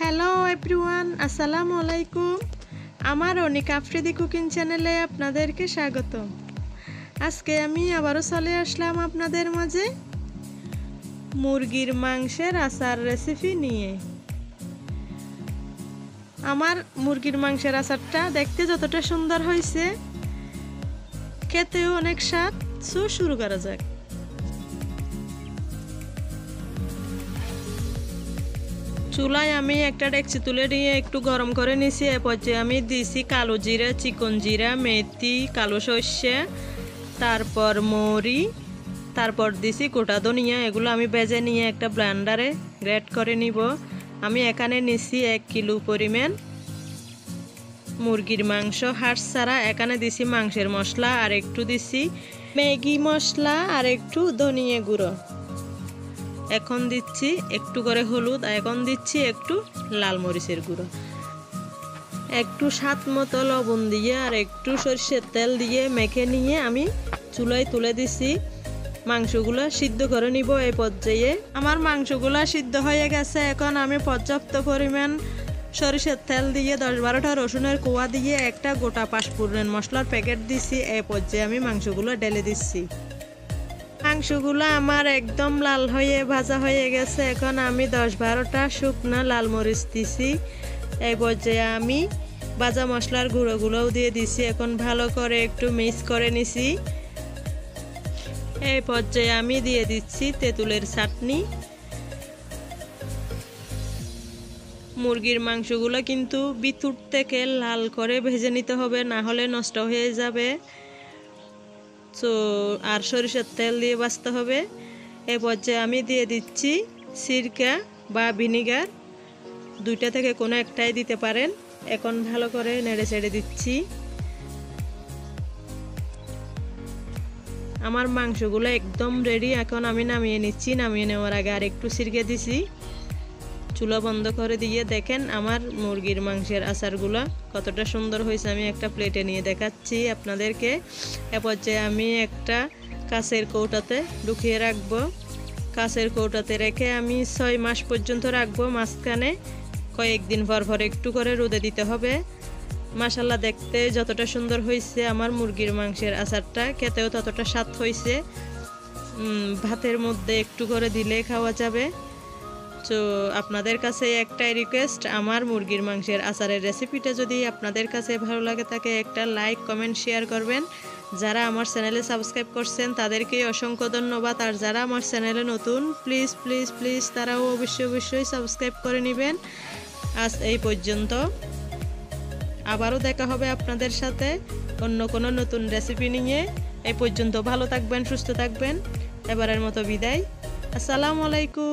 Hello everyone, আসসালামু আলাইকুম। আমার অনিক আফ্রিদি কুকিং চ্যানেলে আপনাদেরকে স্বাগত। আজকে আমি আবারও চলে আসলাম আপনাদের মাঝে মুরগির মাংসের আচার রেসিপি নিয়ে। আমার মুরগির মাংসের আচারটা দেখতে যতটা সুন্দর হয়েছে, খেতেও অনেক স্বাদ। শুরু করা যাক। চুলায় আমি একটা ডেকচি তুলে নিয়ে একটু গরম করে নিয়েছি। এরপর যে আমি দিয়েছি কালো জিরা, চিকন জিরা, মেথি, কালো সর্ষে, তারপর মরি, তারপর দিছি গোটা ধনিয়া। এগুলো আমি ভেজে নিয়ে একটা ব্লেন্ডারে গ্রেট করে নিব। আমি এখানে নিছি 1 কিলো পরিমাণ মুরগির মাংস হাড় ছাড়া। এখানে দিছি মাংসের মশলা, আর একটু দিছি ম্যাগি মশলা, আর একটু ধনিয়া গুঁড়ো। এখন দিচ্ছি একটু করে হলুদ, আর এখন দিচ্ছি একটু লাল মরিচের গুঁড়ো, একটু স্বাদ মতো লবণ দিয়ে আর একটু সরষের তেল দিয়ে মেখে নিয়ে আমি চুলায় তুলে দিছি। মাংসগুলো সিদ্ধ করে নিব। এই পর্যায়ে আমার মাংসগুলো সিদ্ধ হয়ে গেছে। এখন আমি পর্যাপ্ত পরিমাণ সরিষার তেল দিয়ে 10-12টা রসুনের কোয়া দিয়ে একটা গোটা পাঁচফোড়ন মশলার প্যাকেট দিছি। এই পর্যায়ে আমি মাংসগুলো ঢেলে দিচ্ছি। মাংসগুলো আমার একদম লাল হয়ে ভাজা হয়ে গেছে। এখন আমি 10-12টা শুকনো লাল মরিচ দিছি। এই পর্যায়ে আমি ভাজা মশলার গুঁড়োগুলোও দিয়ে দিছি। এখন ভালো করে একটু মিক্স করে নিছি। এই পর্যায়ে আমি দিয়ে দিচ্ছি তেঁতুলের চাটনি। মুরগির মাংসগুলো কিন্তু ভিতর থেকে লাল করে ভেজে নিতে হবে, না হলে নষ্ট হয়ে যাবে। আর সরিষার তেল দিয়ে ভাজতে হবে। এই পর্যায়ে আমি দিয়ে দিচ্ছি সিরকা বা ভিনিগার, 2টা থেকে কোনো একটাই দিতে পারেন। এখন ভালো করে নেড়ে ছেড়ে দিচ্ছি। আমার মাংসগুলো একদম রেডি। এখন আমি নামিয়ে নিচ্ছি। নামিয়ে নেওয়ার আগে আর একটু সিরকা দিছি। চুলা বন্ধ করে দিয়ে দেখেন আমার মুরগির মাংসের আচারগুলো কতটা সুন্দর হয়েছে। আমি একটা প্লেটে নিয়ে দেখাচ্ছি আপনাদেরকে। এ পর্যায়ে আমি একটা কাঁচের কৌটাতে ঢুকিয়ে রাখবো। কাঁচের কৌটাতে রেখে আমি 6 মাস পর্যন্ত রাখবো। মাঝখানে কয়েকদিন পর একটু করে রোদে দিতে হবে। মাশাআল্লাহ, দেখতে যতটা সুন্দর হয়েছে আমার মুরগির মাংসের আচারটা, খেতেও ততটা স্বাদ হয়েছে। ভাতের মধ্যে একটু করে দিলে খাওয়া যাবে। তো আপনাদের কাছে একটাই রিকোয়েস্ট, আমার মুরগির মাংসের আচারের রেসিপিটা যদি আপনাদের কাছে ভালো লাগে থাকে একটা লাইক, কমেন্ট, শেয়ার করবেন। যারা আমার চ্যানেলে সাবস্ক্রাইব করছেন তাদেরকে অসংখ্য ধন্যবাদ। আর যারা আমার চ্যানেলে নতুন, প্লিজ প্লিজ প্লিজ তারাও অবশ্যই সাবস্ক্রাইব করে নেবেন। আজ এই পর্যন্ত। আবারও দেখা হবে আপনাদের সাথে অন্য কোনো নতুন রেসিপি নিয়ে। এই পর্যন্ত ভালো থাকবেন, সুস্থ থাকবেন। এবারের মতো বিদায়। আসসালামু আলাইকুম।